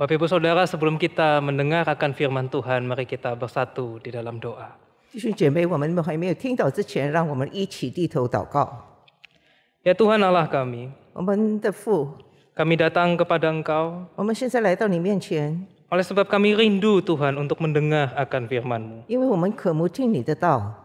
Bapak Ibu Saudara, sebelum kita mendengar akan firman Tuhan, mari kita bersatu di dalam doa. 弟兄姐妹，我们还没有听到之前，让我们一起低头祷告。 Ya Tuhan Allah kami, 我们的父， kami datang kepada Engkau 我们现在来到你面前， oleh sebab kami rindu Tuhan untuk mendengar akan firman-Mu. 因为我们渴慕听你的道，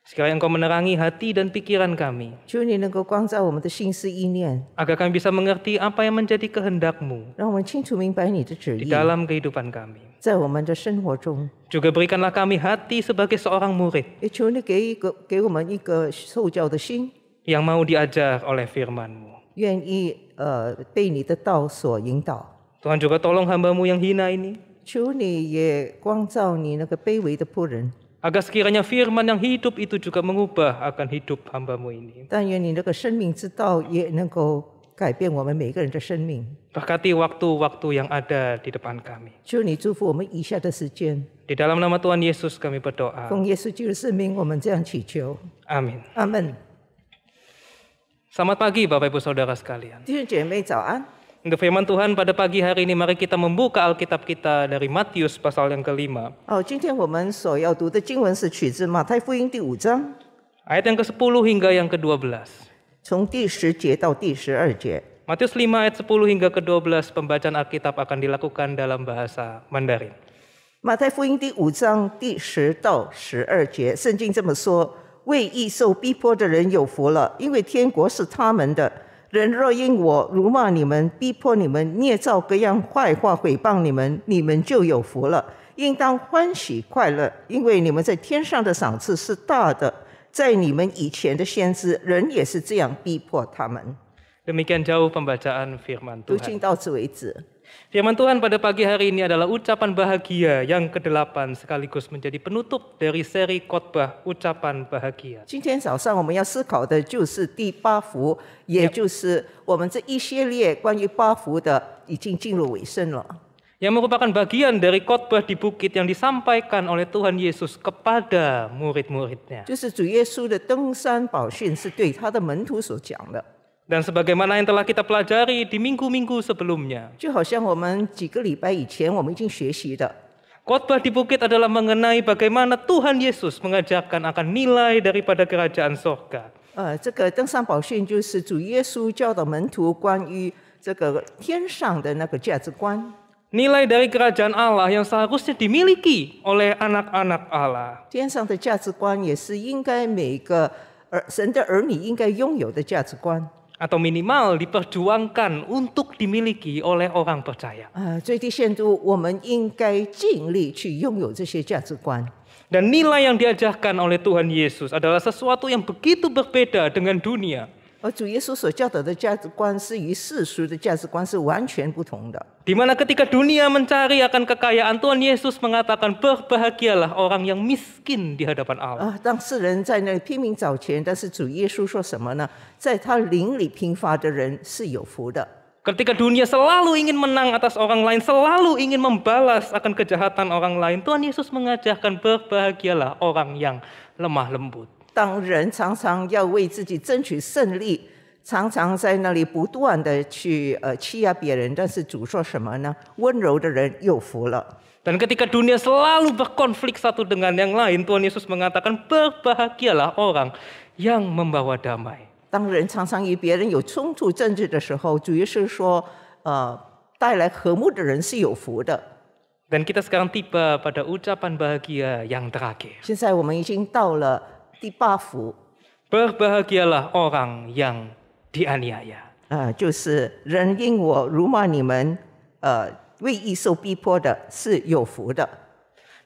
Sekiranya Engkau menerangi hati dan pikiran kami, 求你能够光照我们的心思意念， agar kami bisa mengerti apa yang menjadi kehendak-Mu 让我们清楚明白你的旨 di 意， dalam kehidupan kami. 在我们的生活中， Juga berikanlah kami hati sebagai seorang murid 也求你给我们一个受教的心， yang mau diajar oleh firman-Mu. 愿意被你的道所引导。 Tuhan juga tolong hamba-Mu yang hina ini, 求你也光照你那个卑微的仆人， agar sekiranya firman yang hidup itu juga mengubah akan hidup hamba-Mu ini. 但愿你那个生命之道也能够改变我们每个人的生命。 Berkati waktu-waktu yang ada di depan kami. 求你祝福我们以下的时间， Di dalam nama Tuhan Yesus kami berdoa. 奉耶稣基督的圣名，我们这样祈求， Amin. 阿门。 Selamat pagi Bapak Ibu Saudara sekalian. 弟兄姐妹早安。 Untuk firman Tuhan pada pagi hari ini, mari kita membuka Alkitab kita dari Matius pasal yang ke-5. 今天我们所要读的经文是取自马太福音第5章， Ayat yang ke-10 hingga yang ke-12. 从第10节到第12节。 Matius 5 ayat 10 hingga ke-12 pembacaan Alkitab akan dilakukan dalam bahasa Mandarin. 马太福音第5章第10到12节，圣经这么说：为义受逼迫的人有福了，因为天国是他们的。人若因我辱骂你们、逼迫你们、捏造各样坏话毁谤你们，你们就有福了。应当欢喜快乐，因为你们在天上的赏赐是大的。在你们以前的先知，人也是这样逼迫他们。 Demikian jauh pembacaan firman 读 Tuhan. 经到此为止。 Firman Tuhan pada pagi hari ini adalah ucapan bahagia yang ke-8 sekaligus menjadi penutup dari seri khotbah ucapan bahagia. 今天早上我们要思考的就是第8福，也就是我们这一系列关于8福的已经进入尾声了。 Yang merupakan bagian dari khotbah di bukit yang disampaikan oleh Tuhan Yesus kepada murid-muridnya. 就是主耶稣的登山宝训是对他的门徒所讲的， Dan sebagaimana yang telah kita pelajari di minggu-minggu sebelumnya, 就好像我们几个礼拜以前我们已经学习的。 khotbah di bukit adalah mengenai bagaimana Tuhan Yesus mengajarkan akan nilai daripada kerajaan sorga. 这个登山宝训就是主耶稣教导门徒关于这个天上的那个价值观。 Nilai dari kerajaan Allah yang seharusnya dimiliki oleh anak-anak Allah. 天上的价值观也是应该每个神的儿女应该拥有的价值观。 Atau minimal diperjuangkan untuk dimiliki oleh orang percaya. 最低限度，我们应该尽力去拥有这些价值观。 Dan nilai yang diajarkan oleh Tuhan Yesus adalah sesuatu yang begitu berbeda dengan dunia. 而主耶稣所教导的价值观是与世俗的价值观是完全不同的。 Di mana ketika dunia mencari akan kekayaan, Tuhan Yesus mengatakan berbahagialah orang yang miskin di hadapan Allah. 当世人在那里拼命找钱，但是主耶稣说什么呢？在他灵里贫乏的人是有福的。 Ketika dunia selalu ingin menang atas orang lain, selalu ingin membalas akan kejahatan orang lain, Tuhan Yesus mengajarkan berbahagialah orang yang lemah lembut. 当人常常要为自己争取胜利，常常在那里不断的去欺压别人，但是主说什么呢？温柔的人有福了。 Dan ketika dunia selalu berkonflik satu dengan yang lain, Tuhan Yesus mengatakan berbahagialah orang yang membawa damai. 当人常常与别人有冲突争执的时候，主耶稣说，带来和睦的人是有福的。 Dan kita sekarang tiba pada ucapan bahagia yang terakhir. 现在我们已经到了第8福， Berbahagialah orang yang dianiaya. 就是人因我辱骂你们，为义受逼迫的是有福的。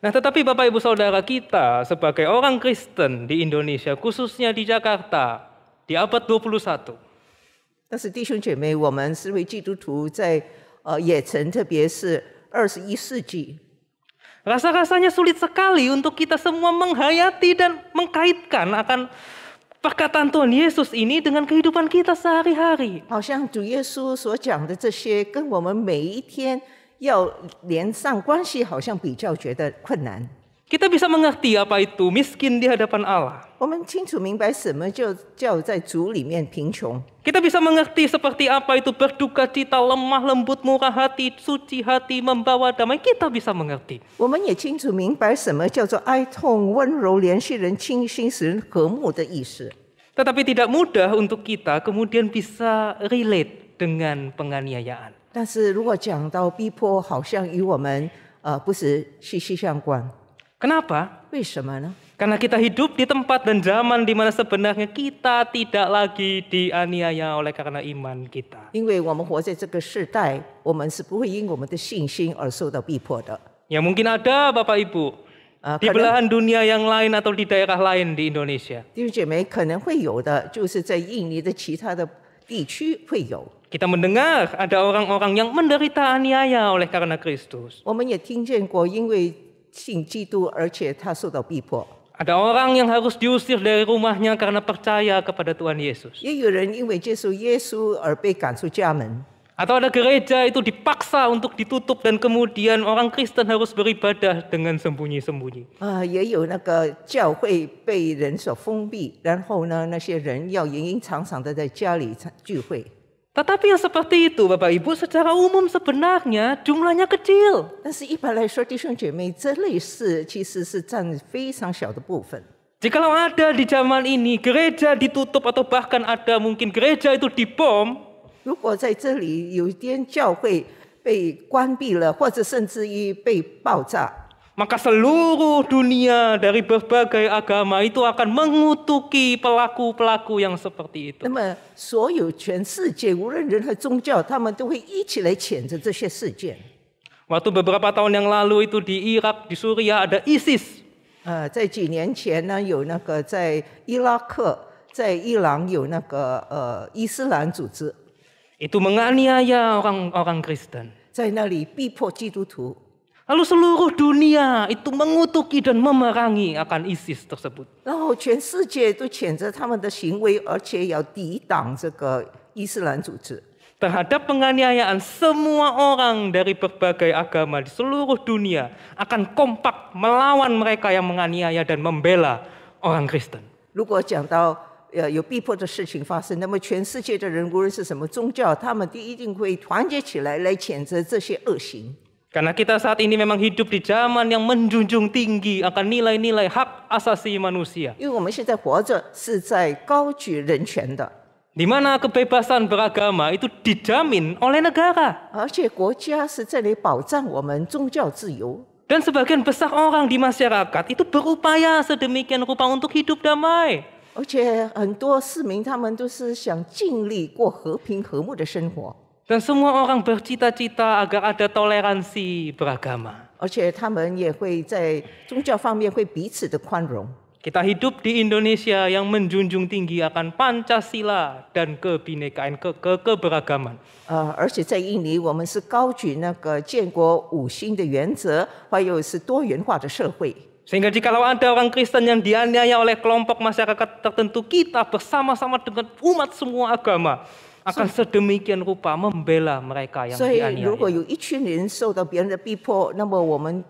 Nah, tetapi Bapak Ibu Saudara, kita sebagai orang Kristen di Indonesia, khususnya di Jakarta, di abad 21, 但是弟兄姐妹，我们是为基督徒在也城，特别是21世纪， rasa-rasanya sulit sekali untuk kita semua menghayati dan mengkaitkan akan perkataan Tuhan Yesus ini dengan kehidupan kita sehari-hari. 好像主耶稣所讲的这些，跟我们每一天要连上关系，好像比较觉得困难。Kita bisa mengerti apa itu miskin di hadapan Allah. 我们清楚明白什么叫在主里面贫穷。 Kita bisa mengerti seperti apa itu berduka cita, lemah lembut, murah hati, suci hati, membawa damai. Kita bisa mengerti. 我们也清楚明白什么叫做哀痛、温柔、怜恤人、清心、使人和睦的意思。 Tetapi tidak mudah untuk kita kemudian bisa relate dengan penganiayaan. 但是如果讲到逼迫，好像与我们不是息息相关。 Kenapa? 为什么呢？ Karena kita hidup di tempat dan zaman di mana sebenarnya kita tidak lagi dianiaya oleh karena iman kita. 因为我们活在这个世代，我们是不会因我们的信心而受到逼迫的。 Ya mungkin ada Bapak Ibu di 可能 belahan dunia yang lain atau di daerah lain di Indonesia. 弟兄姐妹可能会有的，就是在印尼的其他的地区会有。 Kita mendengar ada orang-orang yang menderita aniaya oleh karena Kristus. 我们也听见过，因为信基督，而且他受到逼迫。 Ada orang yang harus diusir dari rumahnya karena percaya kepada Tuhan Yesus. 也有人因为接受耶稣而被赶出家门。 Atau ada gereja itu dipaksa untuk ditutup dan kemudian orang Kristen harus beribadah dengan sembunyi-sembunyi. 也有那个教会被人所封闭，然后呢，那些人要隐隐藏藏的在家里聚会。 Tetapi yang seperti itu Bapak Ibu secara umum sebenarnya jumlahnya kecil. 但是一般来说，弟兄姐妹，这类事其实是占非常小的部分。 Jikalau ada di zaman ini gereja ditutup atau bahkan ada mungkin gereja itu dibom, 如果在这里有一间教会被关闭了，或者甚至于被爆炸， maka seluruh dunia dari berbagai agama itu akan mengutuki pelaku-pelaku yang seperti itu. 那么所有全世界无论任何宗教，他们都会一起来谴责这些事件。 Waktu beberapa tahun yang lalu itu di Irak, di Suriah ada ISIS. 在几年前呢，有那个在伊拉克、在伊朗有那个伊斯兰组织， Itu menganiaya orang-orang Kristen. 在那里逼迫基督徒。 Lalu seluruh dunia itu mengutuki dan memerangi akan ISIS tersebut. 然后全世界都谴责他们的行为，而且要抵挡这个伊斯兰组织。 Terhadap penganiayaan, semua orang dari berbagai agama di seluruh dunia akan kompak melawan mereka yang menganiaya dan membela orang Kristen. 如果讲到有逼迫的事情发生，那么全世界的人，无论是什么宗教，他们一定会团结起来来谴责这些恶行。 Karena kita saat ini memang hidup di zaman yang menjunjung tinggi akan nilai-nilai hak asasi manusia. 因为我们现在活着是在高举人权的， Di mana kebebasan beragama itu dijamin oleh negara. 而且国家是在里保障我们宗教自由。 Dan sebagian besar orang di masyarakat itu berupaya sedemikian rupa untuk hidup damai. 而且很多市民他们都是想尽力过和平和睦的生活， Dan semua orang bercita-cita agar ada toleransi beragama. 而且他们也会在宗教方面会彼此的宽容。 Kita hidup di Indonesia yang menjunjung tinggi akan Pancasila dan kebinekaan, keberagaman. 而且在印尼，我们是高举那个建国5星的原则，还有是多元化的社会。 Sehingga jikalau ada orang Kristen yang dianiaya oleh kelompok masyarakat tertentu, kita bersama-sama dengan umat semua agama akan sedemikian rupa membela mereka yang 所以，如果 dianiaya. 有一群人受到别人的逼迫，那么我们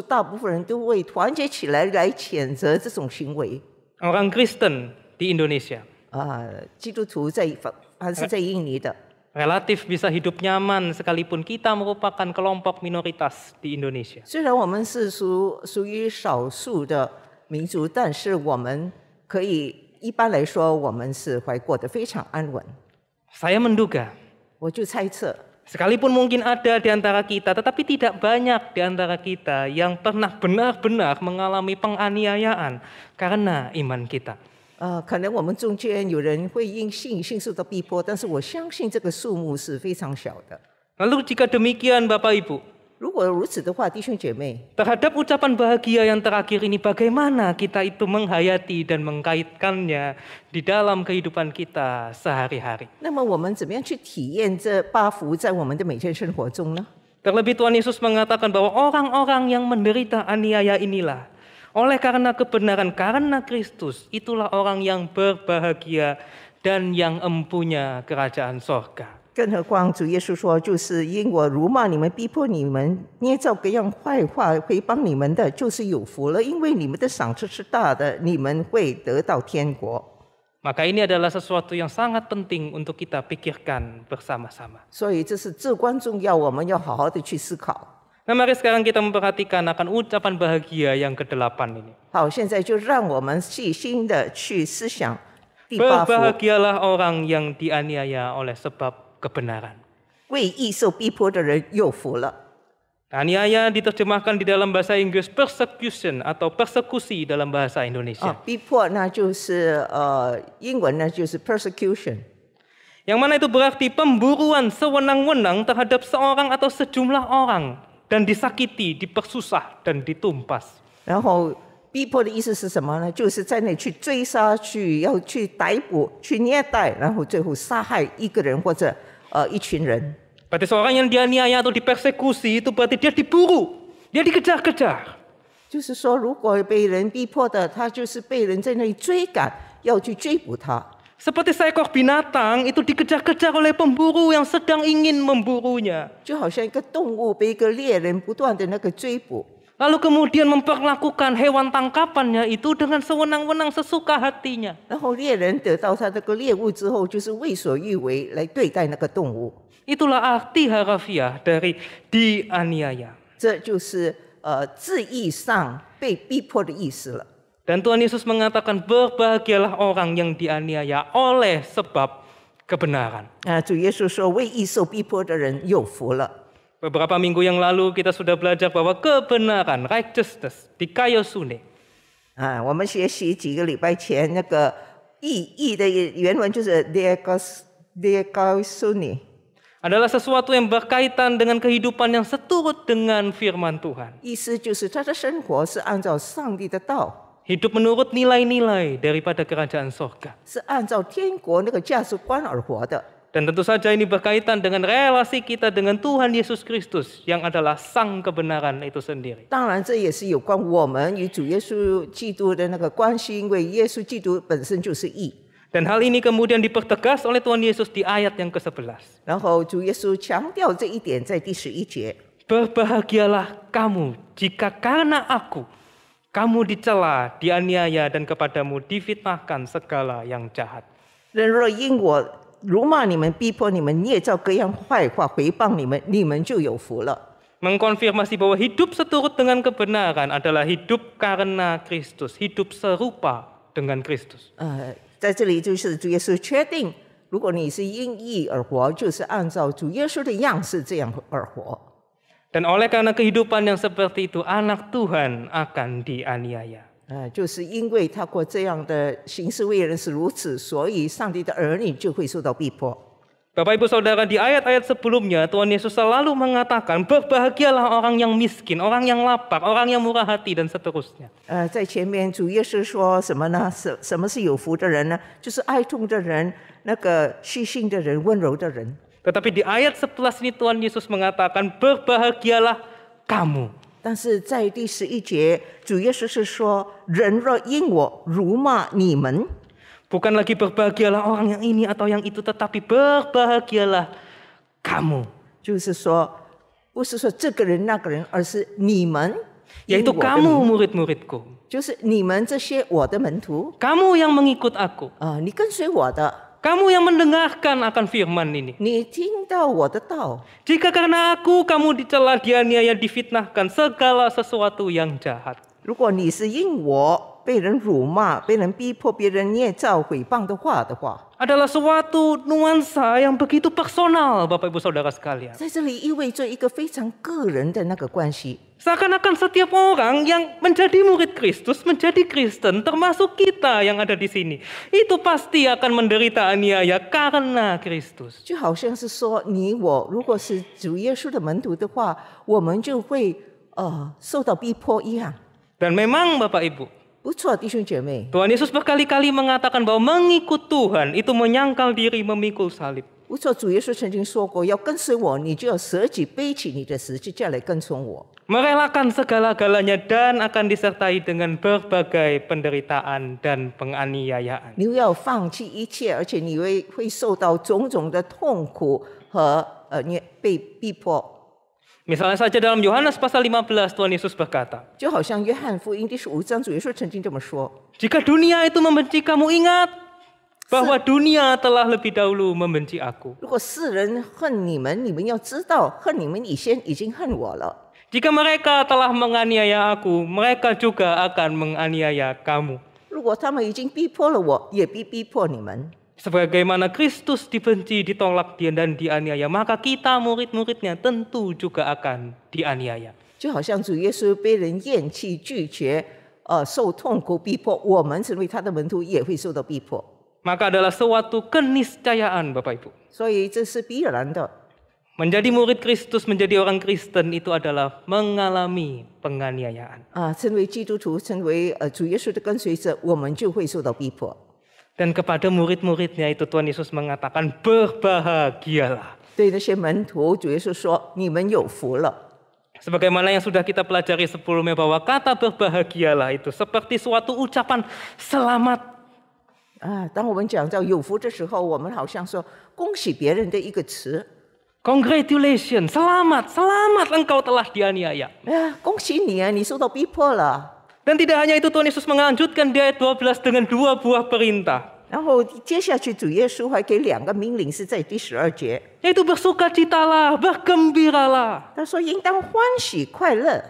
大部分人都会团结起来来谴责这种行为。 Orang Kristen di Indonesia 基督徒凡是在印尼的， relatif bisa hidup nyaman sekalipun kita merupakan kelompok minoritas di Indonesia. 虽然我们是属于少数的民族，但是我们可以一般来说，我们是还过得非常安稳。 Saya menduga, 我就猜测， sekalipun mungkin ada di antara kita, tetapi tidak banyak di antara kita yang pernah benar-benar mengalami penganiayaan karena iman kita. 可能我们中间有人会因信心受到逼迫，但是我相信这个数目是非常小的。 Lalu jika demikian Bapak Ibu, 如果如此的话，弟兄姐妹， terhadap ucapan bahagia yang terakhir ini bagaimana kita itu menghayati dan mengkaitkannya di dalam kehidupan kita sehari-hari. 那么我们怎么样去体验这8福在我们的每天生活中呢？ Terlebih Tuhan Yesus mengatakan bahwa orang-orang yang menderita aniaya inilah oleh karena kebenaran, karena Kristus, itulah orang yang berbahagia dan yang empunya kerajaan sorga. 更何况主耶稣说，就是因我辱骂你们、逼迫你们、捏造各样坏话、诽谤你们的，就是有福了，因为你们的赏赐是大的，你们会得到天国。 Maka ini adalah sesuatu yang sangat penting untuk kita pikirkan bersama-sama. 所以这是至关重要，我们要好好的去思考。 Nah, mari sekarang kita memperhatikan akan ucapan bahagia yang ke-8 ini. 好，现在就让我们细心的去思想第8福， Berbahagialah orang yang dianiaya oleh sebab kebenaran. 为义受逼迫的人有福了。 Aniaya diterjemahkan di dalam bahasa Inggris persecution atau persekusi dalam bahasa Indonesia. 逼迫那就是英文呢就是 persecution， Yang mana itu berarti pemburuan sewenang-wenang terhadap seorang atau sejumlah orang dan disakiti, dipersusah dan ditumpas. 然后逼迫的意思是什么呢？就是在那里去追杀，要去逮捕、去虐待，然后最后杀害一个人或者一群人。 Berarti seorang yang dianiaya atau dipersekusi itu berarti dia diburu, dia dikejar-kejar. 就是说，如果被人逼迫的，他就是被人在那里追赶，要去追捕他。 Seperti seekor binatang itu dikejar-kejar oleh pemburu yang sedang ingin memburunya. 就好像一个动物被一个猎人不断的那个追捕， Lalu kemudian memperlakukan hewan tangkapannya itu dengan sewenang-wenang sesuka hatinya. 然后猎人得到他这个猎物之后，就是为所欲为来对待那个动物。 Itulah arti harafiah dari dianiaya. 这就是字义上被逼迫的意思了。 Dan Tuhan Yesus mengatakan berbahagialah orang yang dianiaya oleh sebab kebenaran. 主耶稣说，为义受逼迫的人有福了。 Beberapa minggu yang lalu kita sudah belajar bahwa kebenaran, righteousness, dikaiosune. 我们学习几个礼拜前那个义的原文就是 dikaiosune， adalah sesuatu yang berkaitan dengan kehidupan yang seturut dengan firman Tuhan. 意思就是他的生活是按照上帝的道， Hidup menurut nilai-nilai daripada kerajaan sorga. 是按照天国那个价值观而活的。 Dan tentu saja ini berkaitan dengan relasi kita dengan Tuhan Yesus Kristus yang adalah sang kebenaran itu sendiri. 当然，这也是有关我们与主耶稣基督的那个关系，因为耶稣基督本身就是义。 Dan hal ini kemudian dipertegas oleh Tuhan Yesus di ayat yang ke-11. 然后主耶稣强调这一点，在第11节。 Berbahagialah kamu jika karena aku, kamu dicela, dianiaya dan kepadamu difitnahkan segala yang jahat. 人若因我辱骂你们、逼迫你们、捏造各样坏话、诽谤你们，你们就有福了。 Mengkonfirmasi bahwa hidup seturut dengan kebenaran adalah hidup karena Kristus, hidup serupa dengan Kristus. 在这里就是主耶稣确定，如果你是因义而活，就是按照主耶稣的样式这样而活。 Dan oleh karena kehidupan yang seperti itu, anak Tuhan akan dianiaya. 就是因为他过这样的行事为人是如此，所以上帝的儿女就会受到逼迫。 Bapak Ibu Saudara, di ayat-ayat sebelumnya Tuhan Yesus selalu mengatakan berbahagialah orang yang miskin, orang yang lapar, orang yang murah hati dan seterusnya. 在前面主耶稣说什么呢？什么是有福的人呢？就是爱痛的人，那个虚心的人，温柔的人。 Tetapi di ayat 11 ini Tuhan Yesus mengatakan berbahagialah kamu. 但是在第11节，主耶稣是说：人若因我辱骂你们。 Bukan lagi berbahagialah orang yang ini atau yang itu, tetapi berbahagialah kamu. 就是说，不是说这个人那个人，而是你们， Yaitu kamu murid-muridku. 就是你们这些我的门徒 Kamu yang mengikut aku. 你跟随我的， Kamu yang mendengarkan akan firman ini. 你听到我的道。 Jika karena aku kamu dicela, dianiaya, difitnahkan segala sesuatu yang jahat. 如果你是因我被人辱骂、被人逼迫、别人捏造、诽谤的话， Adalah suatu nuansa yang begitu personal, Bapak Ibu Saudara sekalian. 在这里意味着一个非常个人的那个关系。 Seakan-akan setiap orang yang menjadi murid Kristus, menjadi Kristen, termasuk kita yang ada di sini, itu pasti akan menderita aniaya karena Kristus. 就好像是说，你我如果是主耶稣的门徒的话，我们就会受到逼迫一样。 Dan memang Bapak Ibu, 不错，弟兄姐妹， Tuhan Yesus berkali-kali mengatakan bahwa mengikut Tuhan itu menyangkal diri memikul salib. 不错，主耶稣曾经说过，要跟随我，你就要舍己背起你的十字架来跟从我。 Merelakan segala-galanya dan akan disertai dengan berbagai penderitaan dan penganiayaan. 你要放弃一切，而且你会受到种种的痛苦和被逼迫。 Misalnya saja dalam Yohanes pasal 15 Tuhan Yesus berkata, 就好像约翰福音第15章主耶稣曾经这么说： jika dunia itu membenci kamu, ingat bahwa dunia telah lebih dahulu membenci aku. 如果世人恨你们，你们要知道，恨你们以前已经恨我了。 Jika mereka telah menganiaya aku, mereka juga akan menganiaya kamu. 如果他们已经逼迫了我，也必逼迫你们。 Sebagaimana Kristus dibenci, ditolak dan dianiaya, maka kita murid-muridnya tentu juga akan dianiaya. 就好像主耶稣被人厌弃、拒绝，受痛苦逼迫，我们成为他的门徒也会受到逼迫。 Maka adalah suatu keniscayaan Bapak Ibu. 所以这是必然的。 Menjadi murid Kristus, menjadi orang Kristen itu adalah mengalami penganiayaan. 成为基督徒，成为主耶稣的跟随者，我们就会受到逼迫。 Dan kepada murid-muridnya itu Tuhan Yesus mengatakan berbahagialah. 对那些门徒，主耶稣说：“你们有福了。” Sebagaimana yang sudah kita pelajari sebelumnya bahwa kata berbahagialah itu seperti suatu ucapan selamat. 当我们讲到有福的时候，我们好像说恭喜别人的一个词。 Congratulations, selamat, selamat engkau telah dianiaya. 恭喜你啊，你受到逼迫了。 Dan tidak hanya itu, Tuhan Yesus melanjutkan di ayat 12 dengan 2 buah perintah. 然后接下去主耶稣还给2个命令，是在第12节。 Yaitu bersukacitalah, bergembiralah. 他说应当欢喜快乐。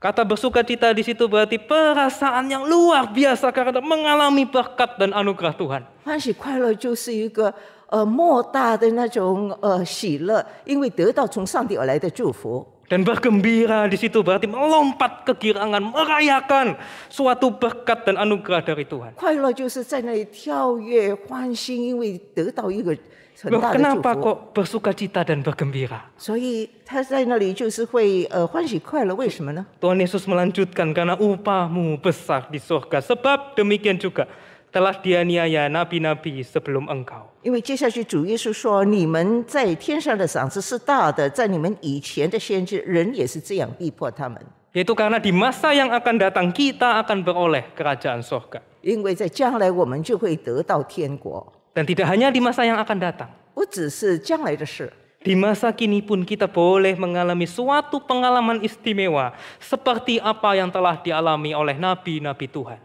Kata bersukacita di situ berarti perasaan yang luar biasa karena mengalami berkat dan anugerah Tuhan. 欢喜快乐就是一个莫大的那种喜乐，因为得到从上帝而来的祝福。 Dan bergembira di situ berarti melompat kegirangan, merayakan suatu berkat dan anugerah dari Tuhan. 快乐就是在那里跳跃欢欣，因为得到一个很大的祝 Kenapa 福。 kok bersukacita dan bergembira? 所以他在那里就是会欢喜快乐，为什么呢？ Tuhan Yesus melanjutkan karena upahmu besar di surga. Sebab demikian juga telah dianiaya nabi-nabi sebelum engkau. 因为接下去主耶稣说：“你们在天上的赏赐是大的，在你们以前的先知人也是这样逼迫他们。 Yaitu karena di masa yang akan datang kita akan beroleh kerajaan surga. 因为在将来我们就会得到天国， Dan tidak hanya di masa yang akan datang. 不只是将来的事。 Di masa kini pun kita boleh mengalami suatu pengalaman istimewa seperti apa yang telah dialami oleh nabi-nabi Tuhan.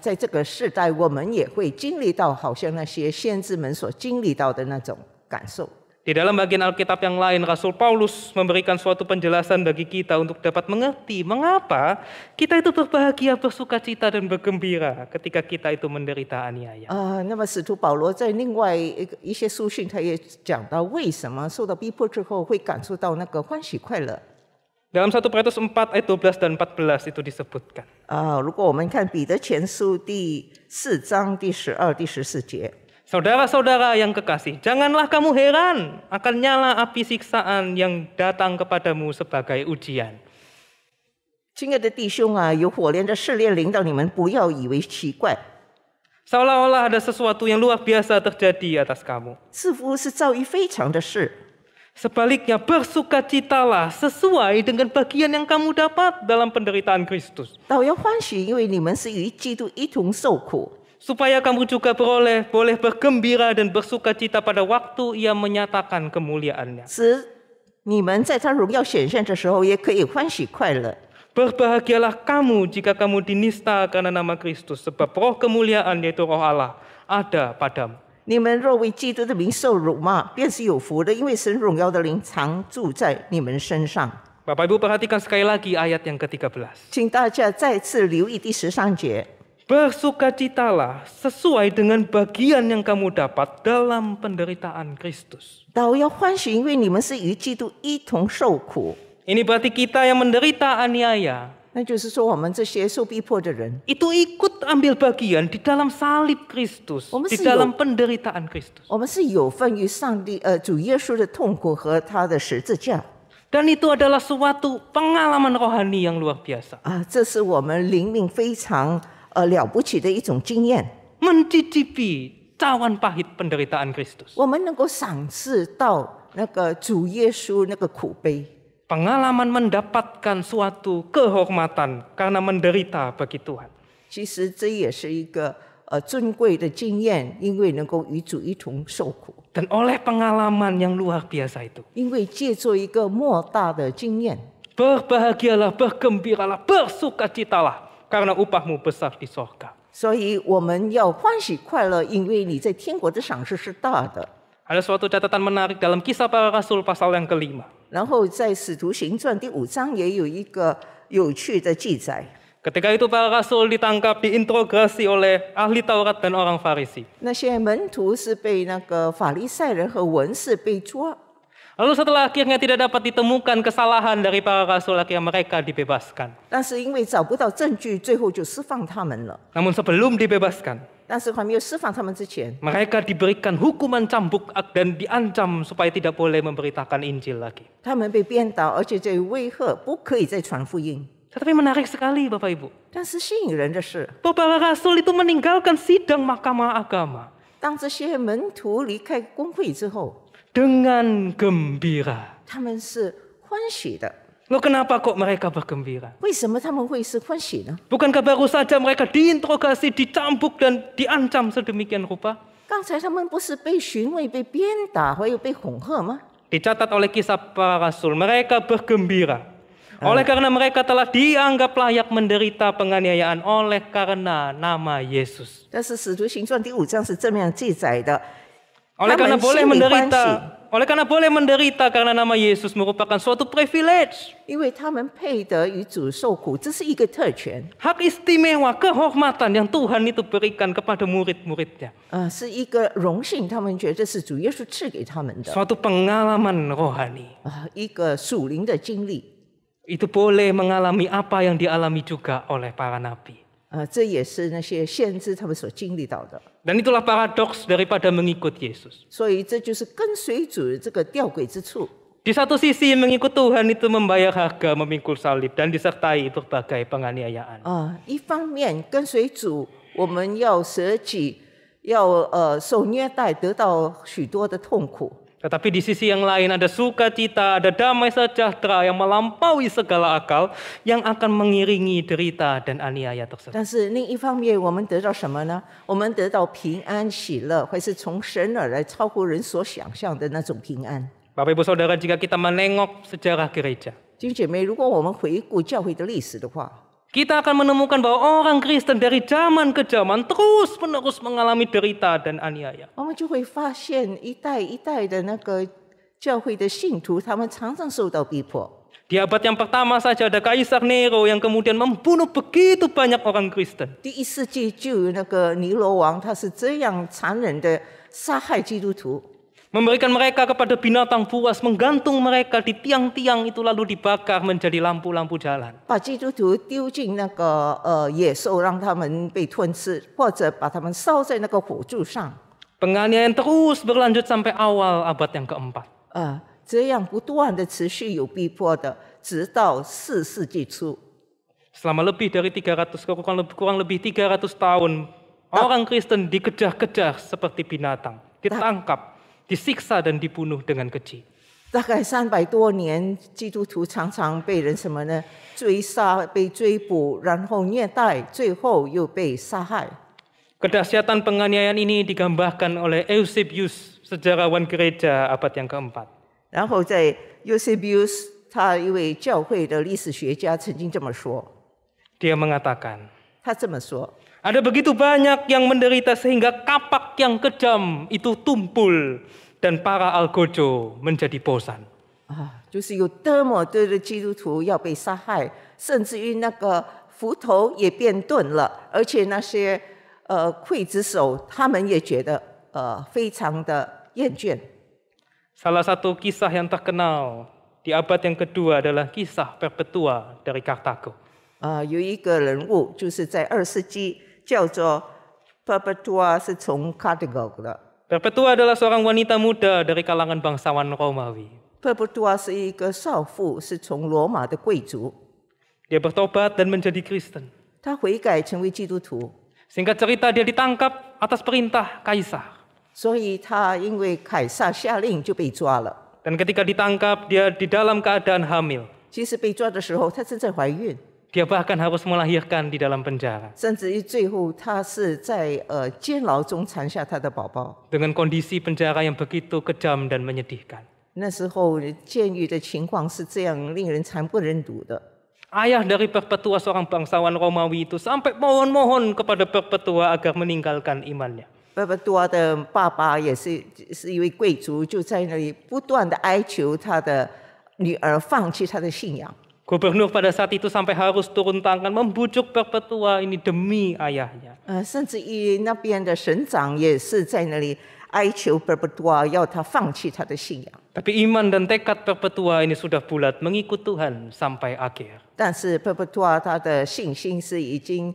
在这个世代，我们也会经历到好像那些先知们所经历到的那种感受。 Di dalam bagian Alkitab yang lain, Rasul Paulus memberikan suatu penjelasan bagi kita untuk dapat mengerti mengapa kita itu berbahagia, bersukacita dan bergembira ketika kita itu menderita aniaya. 那么使徒保罗在另外一些书信，他也讲到为什么受到逼迫之后会感受到那个欢喜快乐。 Dalam 1 Petrus 4 ayat 12 dan 14 itu disebutkan. 如果我们看彼得前书第4章第12、第14节。 Saudara-saudara yang kekasih, janganlah kamu heran akan nyala api siksaan yang datang kepadamu sebagai ujian. 亲爱的弟兄啊，有火炼的试炼临到你们，不要以为奇怪， Seolah-olah ada sesuatu yang luar biasa terjadi atas kamu. 似乎是遭遇非常的事。 Sebaliknya bersukacitalah sesuai dengan bagian yang kamu dapat dalam penderitaan Kristus. 倒要欢喜，因为你们是与基督一同受苦， Supaya kamu juga boleh bergembira dan bersukacita pada waktu ia menyatakan kemuliaannya. 使你们在他荣耀显现的时候，也可以欢喜快乐。 Berbahagialah kamu jika kamu dinista karena nama Kristus, sebab roh kemuliaan yaitu roh Allah ada padamu. 你们若为基督的名受辱骂，便是有福的，因为神荣耀的灵常住在你们身上。 Bapak Ibu perhatikan sekali lagi ayat yang ke-13. 请大家再次留意第13节。 Bersukacitalah sesuai dengan bagian yang kamu dapat dalam penderitaan Kristus. 倒要欢喜，因为你们是与基督一同受苦。 Ini berarti kita yang menderita aniaya 那就是说，我们这些受逼迫的人， itu ikut ambil bagian di dalam salib Kristus, di dalam penderitaan Kristus. 我们是有份于上帝主耶稣的痛苦和他的十字架。 Dan itu adalah suatu pengalaman rohani yang luar biasa. 这是我们灵命非常了不起的一种经验。 Mencicipi cawan pahit penderitaan Kristus. 我们能够赏赐到那个主耶稣那个苦悲。 Pengalaman mendapatkan suatu kehormatan karena menderita bagi Tuhan. 其实这也是一个尊贵的经验，因为能够与主一同受苦。Dan oleh pengalaman yang luar biasa itu, 因为借助一个莫大的经验， berbahagialah, bergembiralah, bersukacitalah, karena upahmu besar di sorga. 所以我们要欢喜快乐，因为你在天国的赏赐是大的。 Ada suatu catatan menarik dalam Kisah Para Rasul pasal yang ke-5. 然后在使徒行传第5章也有一个有趣的记载。 Ketika itu para rasul ditangkap, diinterogasi oleh ahli Taurat dan orang Farisi. 那些门徒是被那个法利赛人和文士被抓， Lalu setelah akhirnya tidak dapat ditemukan kesalahan dari para rasul, akhirnya mereka dibebaskan. 但是因为找不到证据，最后就释放他们了。 Namun sebelum dibebaskan, 但是还没有释放他们之前， mereka diberikan hukuman cambuk dan diancam supaya tidak boleh memberitakan Injil lagi. 他们被鞭打，而且被威吓，不可以再传福音。 Tetapi menarik sekali Bapak Ibu, 但是吸引人的是， bahwa para rasul itu meninggalkan sidang mahkamah agama 当这些门徒离开公会之后， dengan gembira. 他们是欢喜的。 Loh kenapa kok mereka bergembira? 为什么他们会是欢喜呢？ Bukankah baru saja mereka diinterogasi, dicambuk dan diancam sedemikian rupa? 刚才他们不是被询问、被鞭打，还有被恐吓吗？ Dicatat oleh Kisah Para Rasul, mereka bergembira. Oleh karena mereka telah dianggap layak menderita penganiayaan oleh karena nama Yesus. 但是《使徒行传》第5章是这么样记载的。 Oleh 他 karena 们 boleh 心里欢喜， menderita, oleh karena boleh menderita karena nama Yesus merupakan suatu privilege, 因为他们配得与主受苦，这是一个特权， hak istimewa, kehormatan yang Tuhan itu berikan kepada murid-muridnya. 是一个荣幸，他们觉得是主耶稣赐给他们的， Suatu pengalaman rohani. 一个属灵的经历。 Itu boleh mengalami apa yang dialami juga oleh para nabi. 这也是那些先知他们所经历到的。 Dan itulah paradoks daripada mengikut Yesus. 所以这就是跟随主这个吊诡之处。 Di satu sisi mengikut Tuhan itu membayar harga memikul salib dan disertai berbagai penganiayaan. 一方面跟随主，我们要舍己，要受虐待，得到许多的痛苦。 Tetapi di sisi yang lain ada sukacita, ada damai sejahtera yang melampaui segala akal yang akan mengiringi derita dan aniaya tersebut. 但是另一方面，我们得到什么呢？我们得到平安喜乐，会是从神而来，超乎人所想象的那种平安。 Bapak Ibu Saudara, jika kita menengok sejarah gereja, 弟兄姐妹，如果我们回顾教会的历史的话， kita akan menemukan bahwa orang Kristen dari zaman ke zaman terus-menerus mengalami derita dan aniaya. 我们就会发现一代一代的那个教会的信徒，他们常常受到逼迫。 Di abad yang pertama saja ada Kaisar Nero yang kemudian membunuh begitu banyak orang Kristen. 第1世纪就有那个尼罗王，他是这样残忍的杀害基督徒。 Memberikan mereka kepada binatang buas, menggantung mereka di tiang-tiang itu lalu dibakar menjadi lampu-lampu jalan. 把基督徒丢进那个野兽，让他们被吞吃，或者把他们烧在那个火柱上。 Penganiayaan terus berlanjut sampai awal abad yang keempat. 这样不断的持续有逼迫的，直到4世纪初。 Selama lebih dari 300, kurang lebih 300 tahun, orang Kristen dikejar-kejar seperti binatang, ditangkap, disiksa dan dibunuh dengan keji. 大概300多年，基督徒常常被人什么呢？追杀、被追捕，然后虐待，最后又被杀害。 Kedahsyatan penganiayaan ini digambarkan oleh Eusebius, sejarawan gereja abad yang keempat. 然后在 Eusebius， 他一位教会的历史学家曾经这么说， Dia mengatakan, 他这么说。 ada begitu banyak yang menderita sehingga kapak yang kejam itu tumpul dan para algojo menjadi bosan. 就是有多么多的基督徒要被杀害，甚至于那个斧头也变钝了，而且那些刽子手他们也觉得非常的厌倦。 Salah satu kisah yang terkenal di abad yang kedua adalah kisah Perpetua dari Kartago. 有一个人物就是在2世纪叫做 Perpetua， 是从 Carthago 的。 Perpetua adalah seorang wanita muda dari kalangan bangsawan Romawi. Perpetua 是一个少妇，是从罗马的贵族。 Dia bertobat dan menjadi Kristen. 他悔改成为基督徒， Singkat cerita dia ditangkap atas perintah kaisar. 所以他因为凯撒下令就被抓了。 Dan ketika ditangkap dia di dalam keadaan hamil. 其实被抓的时候，她正在怀孕。Dia bahkan harus melahirkan di dalam penjara. 甚至于最后他是在监牢中产下他的宝宝。 Dengan kondisi penjara yang begitu kejam dan menyedihkan. 那时候监狱的情况是这样令人惨不忍睹的。 Ayah dari Perpetua seorang bangsawan Romawi itu sampai mohon-mohon kepada Perpetua agar meninggalkan imannya. 贝贝多的爸爸也是一位贵族，就在那里不断的哀求他的女儿放弃他的信仰。 Gubernur pada saat itu sampai harus turun tangan membujuk Perpetua ini demi ayahnya. 甚至于那边的省长也是在那里哀求贝贝多要他放弃他的信仰。 Tapi iman dan tekad Perpetua ini sudah bulat mengikut Tuhan sampai akhir. 但是贝贝多他的信心是已经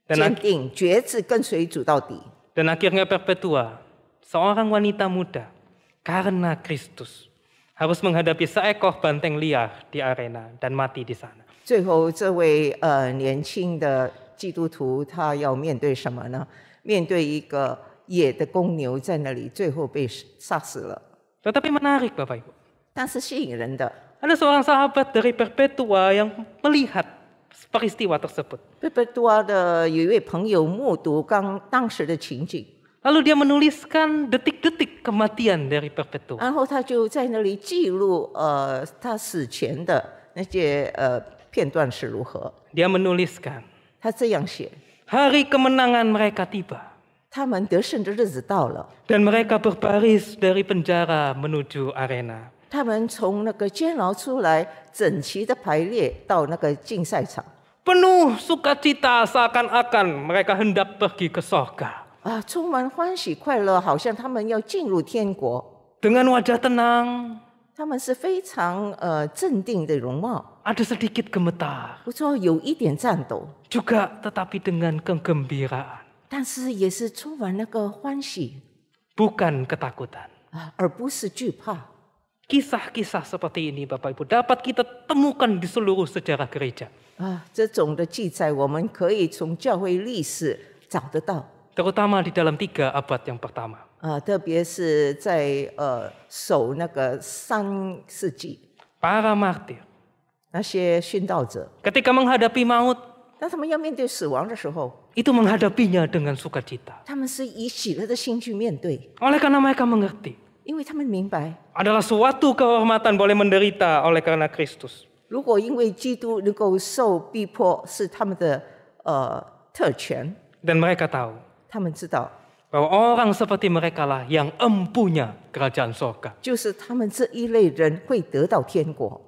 坚定、决志跟随主到底。 Dan akhirnya Perpetua, seorang wanita muda, karena Kristus, harus menghadapi seekor banteng liar di arena dan mati di sana. 最后，这位年轻的基督徒，他要面对什么呢？面对一个野的公牛在那里，最后被杀死了。 Tetapi menarik Bapak Ibu. 但是吸引人的， Ada seorang sahabat dari Perpetua yang melihat peristiwa tersebut. 贝贝多的有一位朋友目睹当时的情景， Lalu dia menuliskan detik-detik kematian dari Perpetua. 然后他就在那里记录他死前的那些片段是如何。 Dia menuliskan, 他这样写： hari kemenangan mereka tiba. 他们得胜的日子到了， Dan mereka berbaris dari penjara menuju arena. 他们从那个监牢出来，整齐的排列到那个竞赛场。 Penuh sukacita seakan-akan mereka hendak pergi ke sorga. 充满欢喜快乐，好像他们要进入天国。 Dengan wajah tenang, 他们是非常镇定的容貌， ada sedikit gemetar. 不说有一点颤抖， Juga tetapi dengan kegembiraan. 但是也是充满那个欢喜 Bukan ketakutan. 而不是惧怕。 Kisah-kisah seperti ini Bapak Ibu dapat kita temukan di seluruh sejarah gereja. 这种的记载，我们可以从教会历史找得到。 Terutama di dalam 3 abad yang pertama. 特别是在守那个3世纪， Para martir. 那些殉道者， Ketika menghadapi maut, 当他们要面对死亡的时候， itu menghadapinya dengan sukacita. 他们是以喜乐的心去面对， Oleh karena mereka mengerti. 因为他们明白， Adalah suatu kehormatan boleh menderita oleh karena Kristus. 如果因为基督能够受逼迫，是他们的特权， Dan mereka tahu 他们知道， bahwa orang seperti mereka lah yang empunya kerajaan sorga. 就是他们这一类人会得到天国。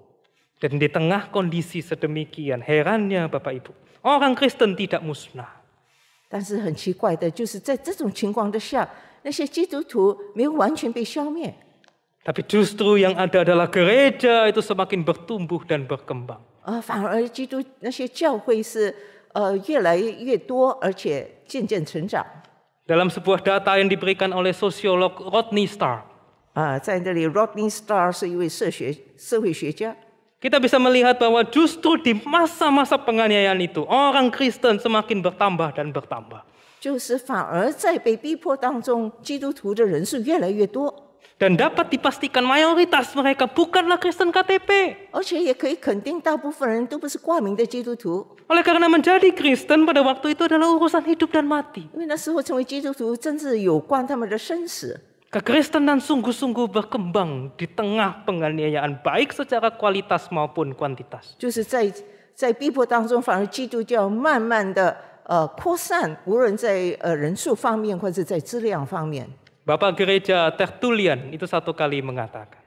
Dan di tengah kondisi sedemikian, herannya Bapak Ibu, orang Kristen tidak musnah. 但是很奇怪的，就是在这种情况之下，那些基督徒没有完全被消灭， Tapi justru yang ada adalah gereja itu semakin bertumbuh dan berkembang. 反而基督那些教会是越来越多，而且渐渐成长。 Dalam sebuah data yang diberikan oleh sosiolog Rodney Starr, 在这里 ，Rodney Starr 是一位社会学家。 kita bisa melihat bahwa justru di masa-masa penganiayaan itu, orang Kristen semakin bertambah dan bertambah. 就是反而在被逼迫当中，基督徒的人数越来越多， Dan dapat dipastikan mayoritas mereka bukanlah Kristen KTP. 而且也可以肯定，大部分人都不是挂名的基督徒， Oleh karena menjadi Kristen pada waktu itu adalah urusan hidup dan mati. 因为那时候成为基督徒，真是有关他们的生死。 Kekristenan sungguh-sungguh berkembang di tengah penganiayaan baik secara kualitas maupun kuantitas. 就是在逼迫当中，反而基督教慢慢的扩散，无论在人数方面或者在质量方面。 Bapak Gereja Tertullian itu satu kali mengatakan,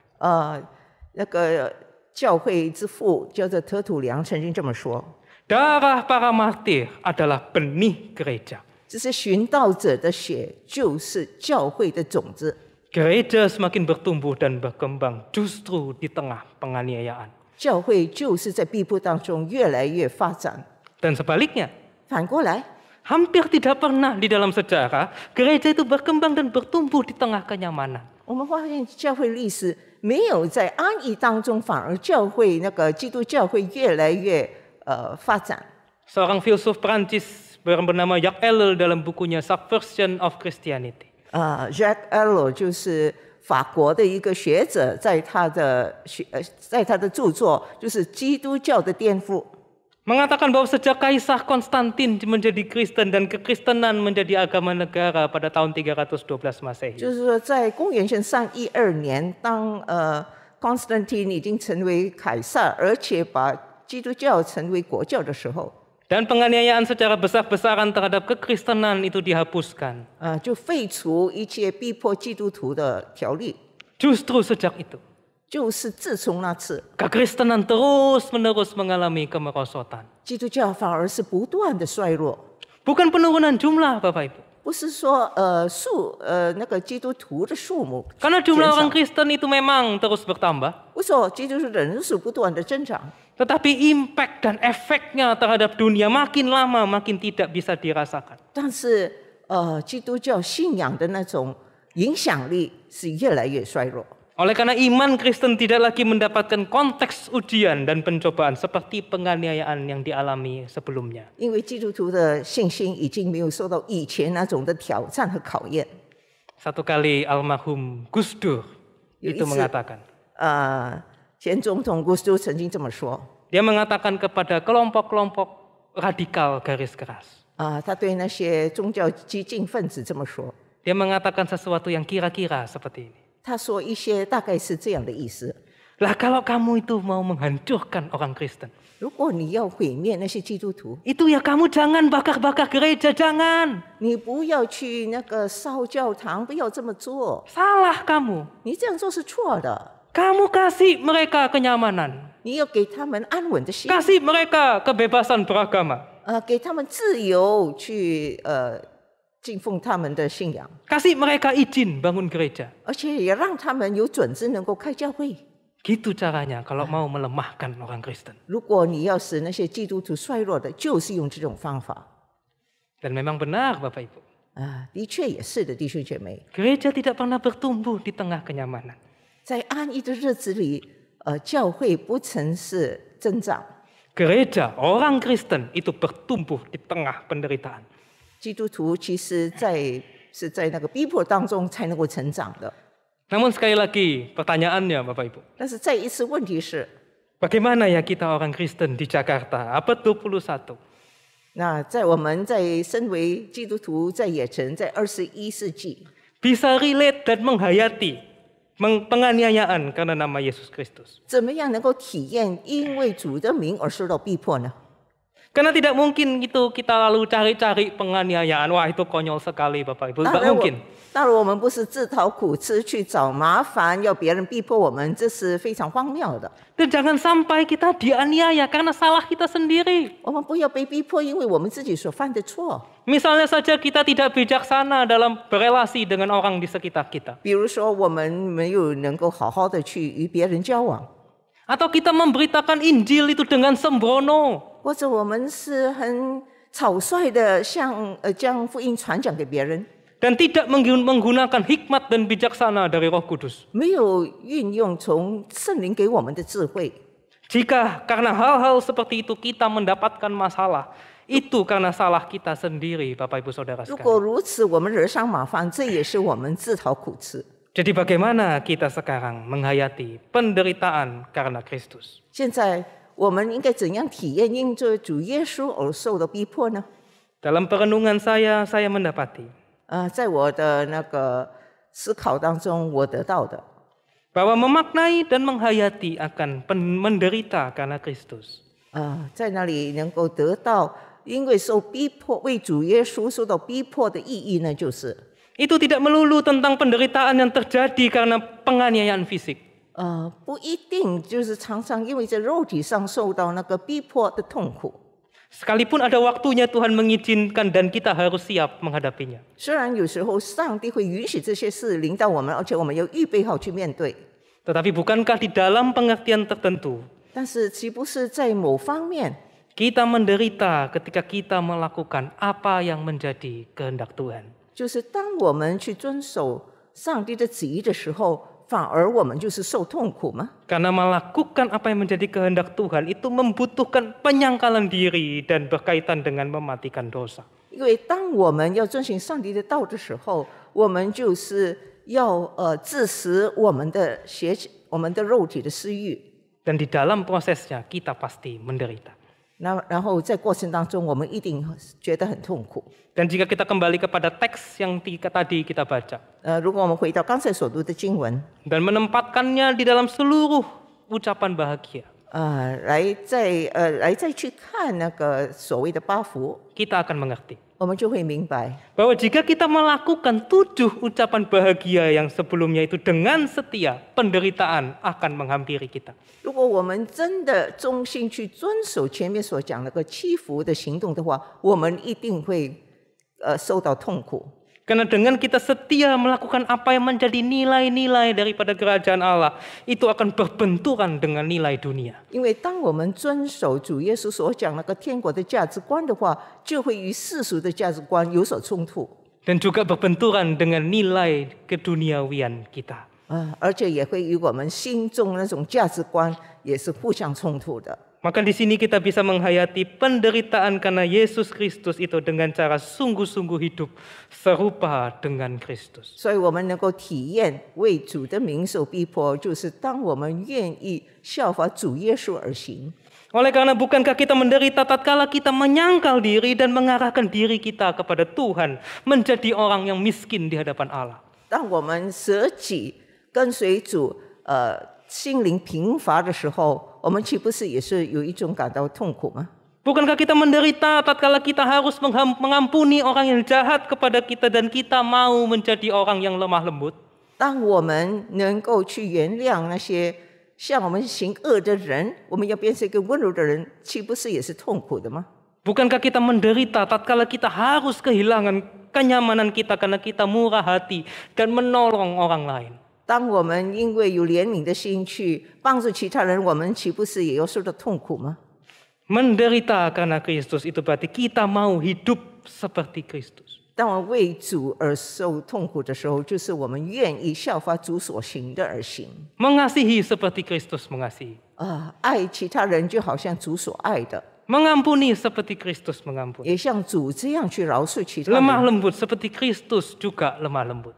那个教会之父叫做特土良曾经这么说： darah para martir adalah benih gereja. 这些寻道者的血就是教会的种子。 Gereja semakin bertumbuh dan berkembang justru di tengah penganiayaan. 教会就是在逼迫当中越来越发展。 Dan sebaliknya, 反过来， hampir tidak pernah di dalam sejarah gereja itu berkembang dan bertumbuh di tengah kenyamanan. 我们发现教会历史没有在安逸当中，反而教会那个基督教会越来越发展。 Seorang filsuf Prancis bernama Jacques Ellul dalam bukunya Subversion of Christianity. Jacques Ellul 就是法国的一个学者，在他的著作就是《基督教的颠覆》。Mengatakan bahwa sejak Kaisar Konstantin menjadi Kristen dan kekristenan menjadi agama negara pada tahun 312 Masehi. 就是说，在公元前312年，当Constantine 已经成为凯撒，而且把基督教成为国教的时候， Dan penganiayaan secara besar-besaran terhadap kekristenan itu dihapuskan. 就废除一切逼迫基督徒的条例。 Justru sejak itu, 就是自从那次， kekristenan terus-menerus mengalami kemerosotan. 基督教反而是不断的衰弱， Bukan penurunan jumlah, Bapak Ibu. 不是说那个基督徒的数目 Karena 减 jumlah 少 orang Kristen itu memang terus bertambah. 不是说基督徒人数不断的增长， Tetapi impact dan efeknya terhadap dunia makin lama makin tidak bisa dirasakan. 但是基督教信仰的那种影响力是越来越衰弱。 Oleh karena iman Kristen tidak lagi mendapatkan konteks ujian dan pencobaan seperti penganiayaan yang dialami sebelumnya. 因为基督徒的信心已经没有受到以前那种的挑战和考验。 Satu kali almarhum Gus Dur itu mengatakan, 前总统古斯都曾经这么说， dia mengatakan kepada kelompok-kelompok radikal garis keras. 他对那些宗教激进分子这么说， Dia mengatakan sesuatu yang kira-kira seperti ini. 他说一些大概是这样的意思。 Lah kalau kamu itu mau menghancurkan orang Kristen, 如果你要毁灭那些基督徒， itu ya kamu jangan bakar-bakar gereja, jangan. 你不要去那个烧教堂，不要这么做， Salah kamu. 你这样做是错的。 Kamu kasih mereka kenyamanan. 你要给他们安稳的心， Kasih mereka kebebasan beragama. 给他们自由去敬奉他们的信仰， Kasih mereka izin bangun gereja. 而且也让他们有准知能够开教会。 Gitu caranya kalau mau melemahkan orang Kristen. 如果你要使那些基督徒衰弱的，就是用这种方法。 Dan memang benar Bapak Ibu. 的确也是的，弟兄姐妹， Gereja tidak pernah bertumbuh di tengah kenyamanan. 在安逸的日子里，教会不曾是增长， Gereja, orang Kristen itu bertumbuh di tengah penderitaan. 基督徒其实是在那个逼迫当中才能够成长的。 Namun sekali lagi pertanyaannya Bapak Ibu. 但是再一次问题是， Bagaimana ya kita orang Kristen di Jakarta abad 21? 那在身为基督徒在野城，在21世纪， Bisa relate dan menghayati penganiayaan karena nama Yesus Kristus. 怎么样能够体验因为主的名而受到逼迫呢？ Karena tidak mungkin itu kita lalu cari-cari penganiayaan. Wah itu konyol sekali Bapak Ibu. Tidak mungkin. 当然我们不是自讨苦吃去找麻烦，要别人逼迫我们，这是非常荒谬的。 Dan jangan sampai kita dianiaya karena salah kita sendiri. 我们不要被逼迫，因为我们自己所犯的错。 Misalnya saja kita tidak bijaksana dalam berelasi dengan orang di sekitar kita. 比如说，我们没有能够好好的去与别人交往， Atau kita memberitakan Injil itu dengan sembrono. 或者我们是很草率的将福音传讲给别人， Dan tidak menggunakan hikmat dan bijaksana dari Roh Kudus. 没有运用从圣灵给我们的智慧。 Jika karena hal-hal seperti itu kita mendapatkan masalah, itu karena salah kita sendiri, Bapak Ibu Saudara 如果 sekalian. 如此，我们惹上麻烦，这也是我们自讨苦吃。 Jadi bagaimana kita sekarang menghayati penderitaan karena Kristus? 现在我们应该怎样体验因着主耶稣而受的逼迫呢？ Dalam perenungan saya mendapati 在我的那个思考当中，我得到的， bahwa memaknai dan menghayati akan menderita karena Kristus 在那里能够得到，因为受逼迫，为主耶稣受到逼迫的意义呢，就是 itu tidak melulu tentang penderitaan yang terjadi karena penganiayaan fisik. 不一定就是常常因为在肉体上受到那个逼迫的痛苦。 Sekalipun ada waktunya Tuhan mengizinkan dan kita harus siap menghadapinya. 虽然有时候上帝会允许这些事临到我们，而且我们要预备好去面对， Tetapi bukankah di dalam pengertian tertentu 但是岂不是在某方面， kita menderita ketika kita melakukan apa yang menjadi kehendak Tuhan? 就是当我们去遵守上帝的旨意的时候，反而我们就是受痛苦吗？ Karena melakukan apa yang menjadi kehendak Tuhan itu membutuhkan penyangkalan diri dan berkaitan dengan mematikan dosa. 因为当我们要遵循上帝的道的时候，我们就是要致死我们的肉体的私欲。 Dan di dalam prosesnya kita pasti menderita. 然后在过程当中，我们一定觉得很痛苦。 Dan jika kita kembali kepada teks yang tadi kita baca 如果我们回到刚才所读的经文， dan menempatkannya di dalam seluruh ucapan bahagia, 来再去看那个所谓的八福， kita akan mengerti 我们就会明白， bahwa jika kita melakukan 7 ucapan bahagia yang sebelumnya itu dengan setia, penderitaan akan menghampiri kita. 如果我们真的忠心去遵守前面所讲那个七福的行动的话，我们一定会受到痛苦。 Karena dengan kita setia melakukan apa yang menjadi nilai-nilai daripada kerajaan Allah, itu akan berbenturan dengan nilai dunia. 因为当我们遵守主耶稣所讲那个天国的价值观的话，就会与世俗的价值观有所冲突， Dan juga berbenturan dengan nilai keduniawian kita. 而且也会与我们心中那种价值观也是互相冲突的。 Maka di sini kita bisa menghayati penderitaan karena Yesus Kristus itu dengan cara sungguh-sungguh hidup serupa dengan Kristus. 所以我们能够体验为主的名受逼迫，就是当我们愿意效法主耶稣而行。 Oleh karena bukankah kita menderita tatkala kita menyangkal diri dan mengarahkan diri kita kepada Tuhan, menjadi orang yang miskin di hadapan Allah. 当我们舍己跟随主，心灵贫乏的时候，我们岂不是也是有一种感到痛苦吗？ Bukankah kita menderita tatkala kita harus mengampuni orang yang jahat kepada kita dan kita mau menjadi orang yang lemah lembut? 当我们能够去原谅那些向我们行恶的人，我们要变成一个温柔的人，岂不是也是痛苦的吗？ Bukankah kita menderita tatkala kita harus kehilangan kenyamanan kita karena kita murah hati dan menolong orang lain? 当我们因为有怜悯的心去帮助其他人，我们岂不是也要受到痛苦吗？ Menderita karena Kristus itu berarti kita mau hidup seperti Kristus. 当我们为主而受痛苦的时候，就是我们愿意效法主所行的而行。 Mengasihi seperti Kristus mengasihi. 爱其他人就好像主所爱的， Mengampuni seperti Kristus mengampuni. 也像主这样去饶恕其他 Lemah 人。 lembut seperti Kristus juga lemah lembut.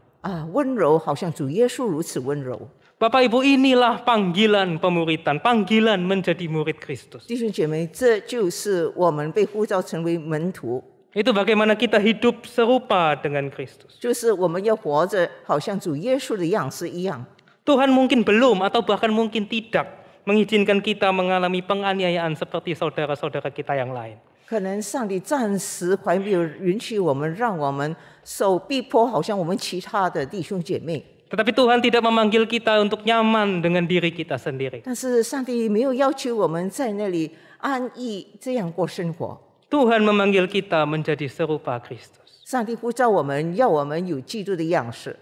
温柔好像主耶稣如此温柔。 Bapak Ibu, inilah panggilan pemuridan, panggilan menjadi murid Kristus. 弟兄姐妹，这就是我们被呼召成为门徒， Itu bagaimana kita hidup serupa dengan Kristus. 就是我们要活着好像主耶稣的样式一样。 Tuhan mungkin belum atau bahkan mungkin tidak mengizinkan kita mengalami penganiayaan seperti saudara-saudara kita yang lain. 可能上帝暂时还没有允许我们，让我们受逼迫，好像我们其他的弟兄姐妹。 Tetapi Tuhan tidak memanggil kita untuk nyaman dengan diri kita sendiri. 但是上帝没有要求我们在那里安逸这样过生活。 Tuhan memanggil kita menjadi serupa Kristus. 上帝呼召我们，要我们有基督的样式，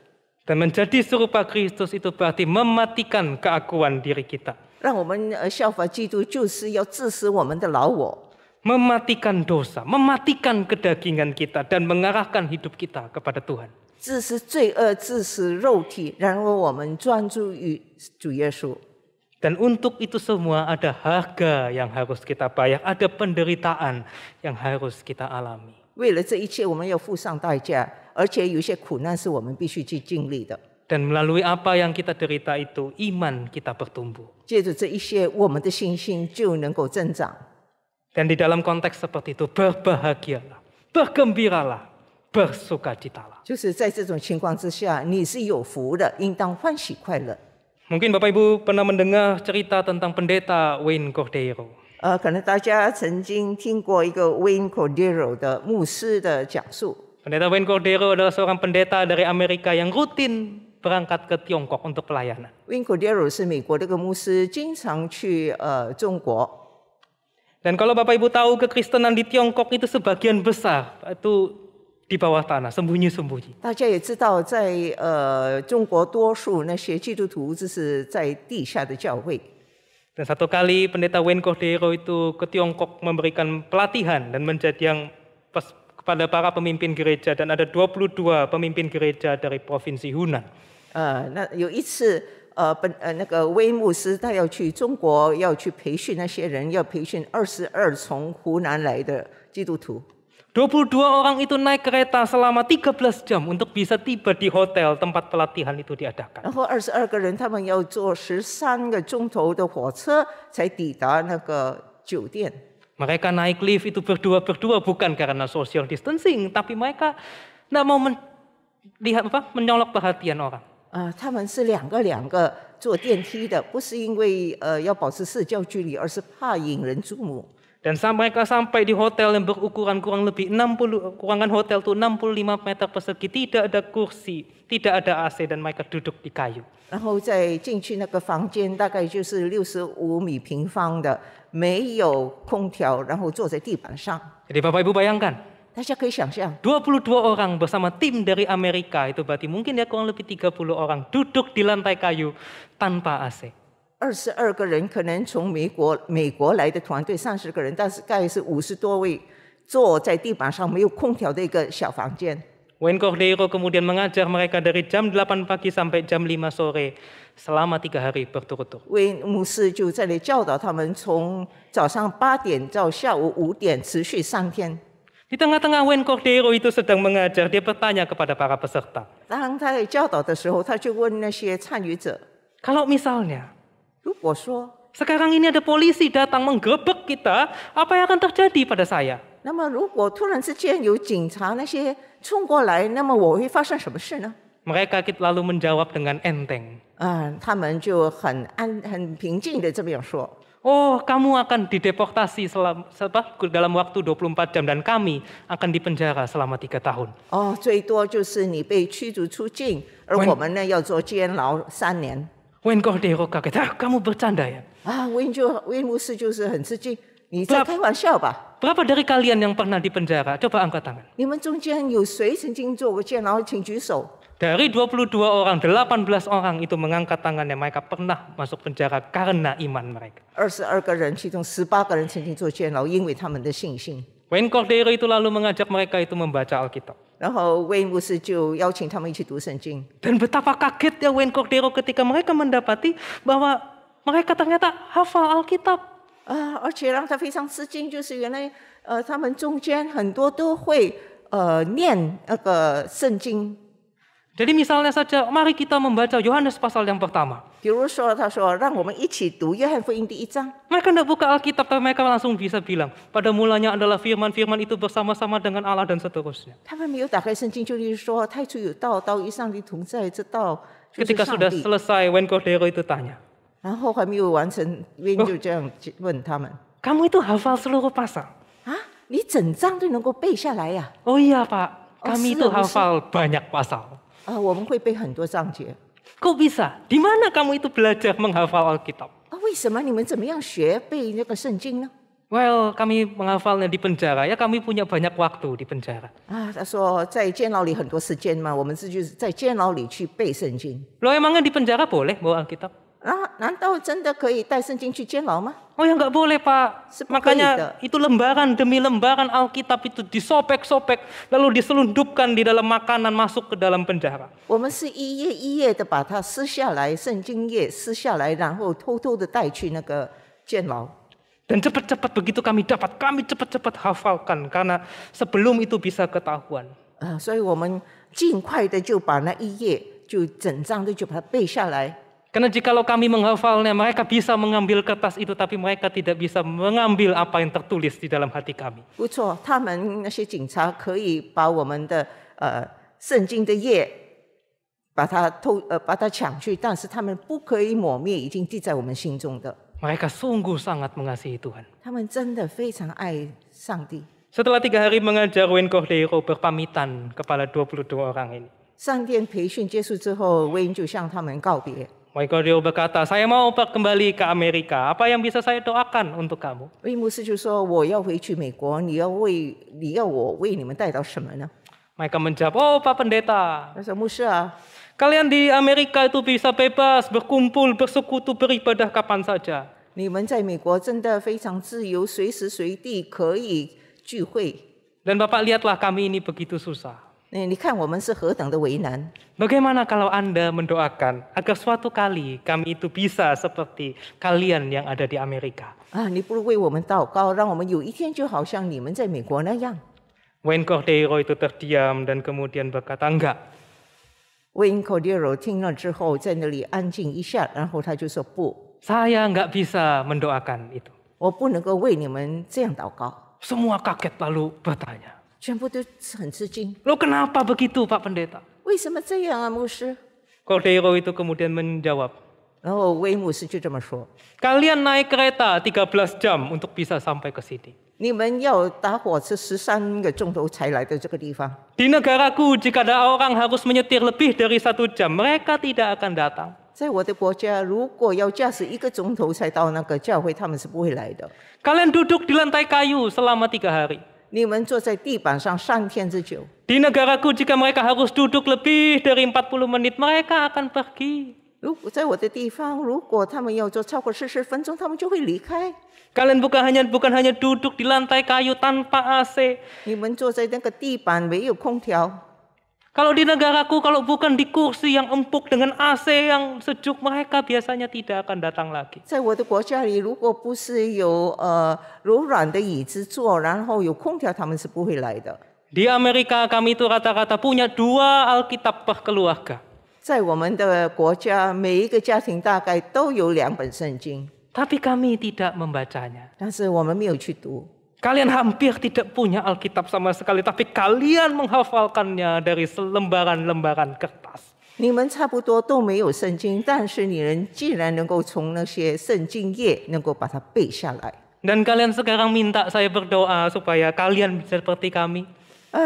Dan menjadi serupa Kristus itu berarti mematikan keakuan diri kita. 让我们效法基督，就是要致死我们的老我， Mematikan dosa, mematikan kedagingan kita dan mengarahkan hidup kita kepada Tuhan. 致死罪恶，致死肉体，然后我们专注于主耶稣。 Dan untuk itu semua ada harga yang harus kita bayar, ada penderitaan yang harus kita alami. 为了这一切，我们要付上代价，而且有一些苦难是我们必须去经历的。 Dan melalui apa yang kita derita itu, iman kita bertumbuh. 借着这一些，我们的信心就能够增长。 Dan di dalam konteks seperti itu, berbahagialah, bergembiralah, bersukacitalah. 就是在这种情况之下，你是有福的，应当欢喜快乐。 Mungkin Bapak Ibu pernah mendengar cerita tentang pendeta Wayne Cordeiro. 可能大家曾经听过一个 Wayne Cordeiro 的牧师的讲述。 Pendeta Wayne Cordeiro adalah seorang pendeta dari Amerika yang rutin berangkat ke Tiongkok untuk pelayanan. Wayne Cordeiro 是美国的一个牧师，经常去中国。 Dan kalau Bapak Ibu tahu kekristenan di Tiongkok itu sebagian besar itu di bawah tanah, sembunyi-sembunyi. 大家也知道在，中国多数那些基督徒就是在地下的教会。 Dan satu kali pendeta Wayne Cordeiro itu ke Tiongkok memberikan pelatihan dan menjadi yang kepada para pemimpin gereja, dan ada 22 pemimpin gereja dari provinsi Hunan. 那有一次，那个威牧师他要去中国，要去培训那些人，要培训22从湖南来的基督徒。 22 orang itu naik kereta selama 13 jam untuk bisa tiba di hotel tempat pelatihan itu diadakan. 然后22个人，他们要坐13个钟头的火车才抵达那个酒店。Mereka naik lift itu berdua-berdua bukan karena social distancing, tapi mereka tidak mau menyolok perhatian orang. 他们是两个坐电梯的，不是因为要保持社交距离，而是怕引人注目。 Dan mereka sampai di hotel yang berukuran kurang lebih 60, kurangan hotel itu 65 meter persegi, tidak ada kursi, tidak ada AC, dan mereka duduk di kayu. 然后再进去那个房间，大概就是65米平方的，没有空调，然后坐在地板上。 Jadi Bapak Ibu bayangkan, 大家可以想象， 22 orang bersama tim dari Amerika, itu berarti mungkin ya kurang lebih 30 orang duduk di lantai kayu tanpa AC. 22个人可能从美国来的团队30个人，大概是50多位坐在地板上没有空调的一个小房间。 Wayne Cordeiro kemudian mengajar mereka dari jam 8 pagi sampai jam 5 sore selama 3 hari berturut-turut. 威牧师就在那里教导他们，从早上8点到下午5点，持续3天。 Di tengah-tengah Wayne Cordeiro itu sedang mengajar, dia bertanya kepada para peserta. 当他在教导的时候，他就问那些参与者： Kalau misalnya 如果说， sekarang ini ada polisi datang menggerebek kita, apa yang akan terjadi pada saya? 那么如果突然之间有警察那些冲过来，那么我会发生什么事呢？ Mereka lalu menjawab dengan enteng. 他们就很平静的这么样说。 Oh, kamu akan dideportasi dalam waktu 24 jam dan kami akan dipenjara selama 3 tahun. 最多就是你被驱逐出境，而我们呢要做监牢3年。 Wayne Cordeiro kaget, kamu bercanda ya? 威牧师就是很吃惊，你在开玩笑吧？ Berapa dari kalian yang pernah dipenjara? Coba angkat tangan. 你们中间有谁曾经做过监牢？请举手。 Dari 22 orang, 18 orang itu mengangkat tangannya, mereka pernah masuk penjara karena iman mereka. 22个人，其中18个人曾经做监牢，因为他们的信心。 Wayne Cordeiro itu lalu mengajak mereka itu membaca Alkitab. 然后威牧师就邀请他们一起读圣经。 Dan betapa kagetnya Wayne Cordeiro ketika mereka mendapati bahwa mereka ternyata hafal Alkitab. 而且让他非常吃惊，就是原来他们中间很多都会念那个圣经。 Jadi misalnya saja, mari kita membaca Yohanes pasal yang pertama. 比如说，他说让我们一起读约翰福音第1章。 Mereka tidak buka Alkitab, tapi mereka langsung bisa bilang, pada mulanya adalah firman, firman itu bersama-sama dengan Allah dan seterusnya. 他们没有打开圣经，就是说太初有道，道与上帝同在，这道就是 Ketika 上 sudah 帝。 selesai, Wayne Cordeiro itu tanya, 然后还没有完成，威就这样问他们： kamu itu hafal seluruh pasal? 你整章都能够背下来呀？ Oh iya Pak, kami itu 是啊， hafal banyak pasal. 我们会背很多章节。 Kok bisa? Di mana kamu itu belajar menghafal Alkitab? 为什么你们怎么样学背那个圣经呢？ Well, kami menghafalnya di penjara. Ya kami punya banyak waktu di penjara. 他说在监牢里很多时间嘛，我们就是在监牢里去背圣经。 Loh emangnya di penjara boleh bawa Alkitab? 难道真的可以带圣经去监牢吗？ Oh ya nggak boleh Pak. Makanya itu lembaran demi lembaran Alkitab itu disobek-sobek lalu diselundupkan di dalam makanan masuk ke dalam penjara. 我们是一页一页的把它撕下来，圣经页撕下来，然后偷偷的带去那个监牢。 Dan cepat-cepat begitu kami cepat-cepat hafalkan karena sebelum itu bisa ketahuan. 所以我们尽快的就把那一页就整章的就把它背下来。 Karena jikalau kami menghafalnya, mereka bisa mengambil kertas itu, tapi mereka tidak bisa mengambil apa yang tertulis di dalam hati kami. 不错，他们那些警察可以把我们的圣经的页把它抢去，但是他们不可以抹灭已经记在我们心中的。 Mereka sungguh sangat mengasihi Tuhan. 他们真的非常爱上帝。 Setelah 3 hari mengajar, Wayne Cordeiro berpamitan kepada 22 orang ini. 3天培训结束之后，威恩就向他们告别。 Wayne Cordeiro berkata, saya mau kembali ke Amerika. Apa yang bisa saya doakan untuk kamu? 威牧师就说：“我要回去美国，你要我为你们带到什么呢 Mereka menjawab, oh Pak Pendeta, 他说：“牧师啊， kalian di Amerika itu bisa bebas, berkumpul, bersekutu, beribadah kapan saja. 你们在美国真的非常自由，随时随地可以聚会。 Dan Bapak lihatlah kami ini begitu susah. 你看我们是何等的为难。 Bagaimana kalau Anda mendoakan agar suatu kali kami itu bisa seperti kalian yang ada di Amerika? 你不如为我们祷告，让我们有一天就好像你们在美国那样。” Wayne Cordeiro itu terdiam dan kemudian berkata, enggak. Wayne Cordeiro 听了之后，在那里安静一下，然后他就说：“不， Saya enggak bisa mendoakan itu. 我不能够为你们这样祷告。 Semua kaget lalu bertanya, 全部都很吃惊， "Loh kenapa begitu Pak Pendeta?" 为什么这样啊，牧师？ Cordero itu kemudian menjawab, 然后威牧师就这么说： "Kalian naik kereta 13 jam untuk bisa sampai ke sini. 你们要打火车13个钟头才来到这个地方。 Di negaraku jika ada orang harus menyetir lebih dari 1 jam, mereka tidak akan datang. 在我的国家，如果要驾驶1个钟头才到那个教会，他们是不会来的。 Kalian duduk di lantai kayu selama 3 hari. 你们坐在地板上3天之久。 Di negaraku jika mereka harus duduk lebih dari 40 menit, mereka akan pergi. 如果在我的地方，如果他们要坐超过40分钟，他们就会离开。 Kalian bukan hanya duduk di lantai kayu tanpa AC. 你们坐在那个地板没有空调。 Kalau di negaraku, kalau bukan di kursi yang empuk dengan AC yang sejuk, mereka biasanya tidak akan datang lagi. 在我的国家里，如果不是有柔软的椅子坐，然后有空调，他们是不会来的。 Di Amerika kami itu rata-rata punya 2 Alkitab per keluarga. 在我们的国家，每一个家庭大概都有2本圣经， Tapi kami tidak membacanya. 但是我们没有去读。 Kalian hampir tidak punya Alkitab sama sekali, tapi kalian menghafalkannya dari lembaran-lembaran kertas. 你们差不多都没有圣经，但是你们竟然能够从那些圣经页能够把它背下来。 Dan kalian sekarang minta saya berdoa supaya kalian bisa seperti kami.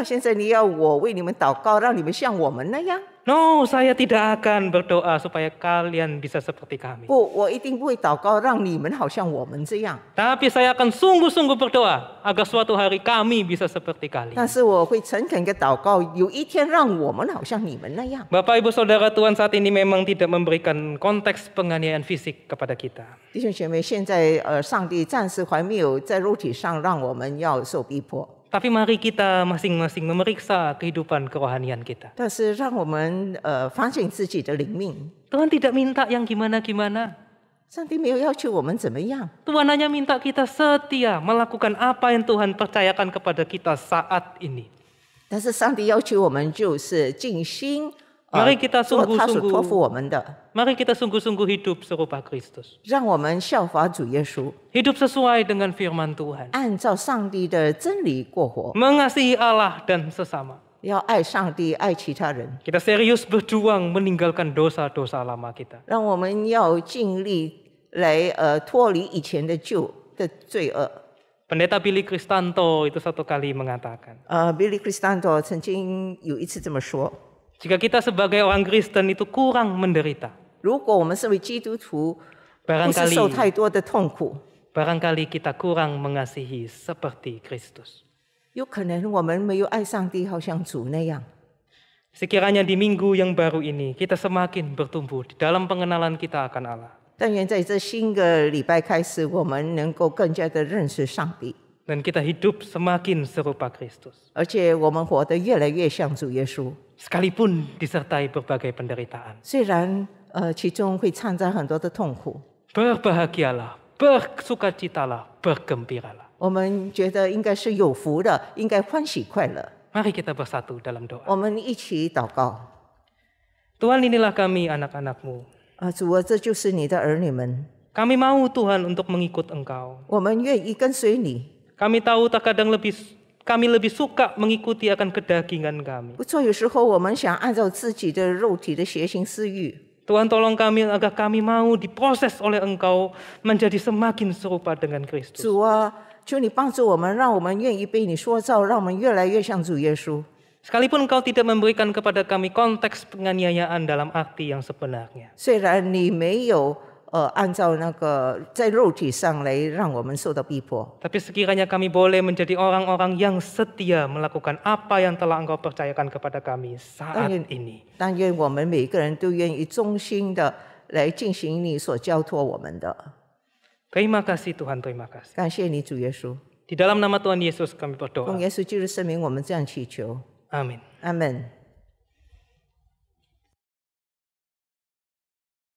现在你要我为你们祷告，让你们像我们那样？ No, saya tidak akan berdoa supaya kalian bisa seperti kami. 不，我一定不会祷告让你们好像我们这样。 Tapi saya akan sungguh-sungguh berdoa agar suatu hari kami bisa seperti kalian. 但是我会诚恳的祷告，有一天让我们好像你们那样。 Bapak Ibu Saudara, Tuhan saat ini memang tidak memberikan konteks penganiayaan fisik kepada kita. 弟兄姐妹，现在上帝暂时还没有在肉体上让我们要受逼迫， Tapi mari kita masing-masing memeriksa kehidupan kerohanian kita. 但是让我们反省自己的灵命。 Tuhan tidak minta yang gimana-gimana. 上帝没有要求我们怎么样， Tuhan hanya minta kita setia melakukan apa yang Tuhan percayakan kepada kita saat ini. 但是上帝要求我们就是尽心 Mari kita 做他所托付 sungguh-sungguh, 我们的， mari kita sungguh-sungguh hidup serupa Kristus. 让我们效法主耶稣， Hidup sesuai dengan firman Tuhan. 按照上帝的真理过活， Mengasihi Allah dan sesama. 要爱上帝，爱其他人。 Kita serius berjuang meninggalkan dosa-dosa lama kita. 让我们要尽力来脱离以前的旧的罪恶。 Pendeta Billy Kristanto itu satu kali mengatakan, Billy Cristanto 曾经有一次这么说： jika kita sebagai orang Kristen itu kurang menderita, 如果我们身为基督徒，不是 barangkali 受太多的痛苦， barangkali kita kurang mengasihi seperti Kristus. 有可能我们没有爱上帝，好像主那样。 Sekiranya di minggu yang baru ini kita semakin bertumbuh di dalam pengenalan kita akan Allah. 但愿在这新的礼拜开始，我们能够更加的认识上帝， Dan kita hidup semakin serupa Kristus. 而且我们活得越来越像主耶稣。 Sekalipun disertai berbagai penderitaan. 虽然其中会掺杂很多的痛苦， Berbahagialah, bersukacitalah, bergembiralah. 我们觉得应该是有福的，应该欢喜快乐。 Mari kita bersatu dalam doa. 我们一起祷告。 Tuhan, inilah kami anak-anak-Mu. 主啊，这就是你的儿女们， Kami mau Tuhan untuk mengikut Engkau. 我们愿意跟随你。 Kami tahu terkadang kami lebih suka mengikuti akan kedagingan kami. 不错，有时候我们想按照自己的肉体的邪行私欲。 Tuhan tolong kami agar kami mau diproses oleh Engkau menjadi semakin serupa dengan Kristus. 主啊，求你帮助我们，让我们愿意被你塑造，让我们越来越像主耶稣。 Sekalipun Engkau tidak memberikan kepada kami konteks penganiayaan dalam arti yang sebenarnya. 虽然你没有按照那个在肉体上来让我们受到逼迫， Tapi sekiranya kami boleh menjadi orang-orang yang setia melakukan apa yang telah Engkau percayakan kepada kami saat ini. 但愿我们每个人都愿意忠心的来进行你所交托我们的。 Terima kasih Tuhan, terima kasih. 感谢你，主耶稣， Di dalam nama Tuhan Yesus kami 奉 berdoa. 耶稣基督圣名，我们这样祈求， Amin. 阿门。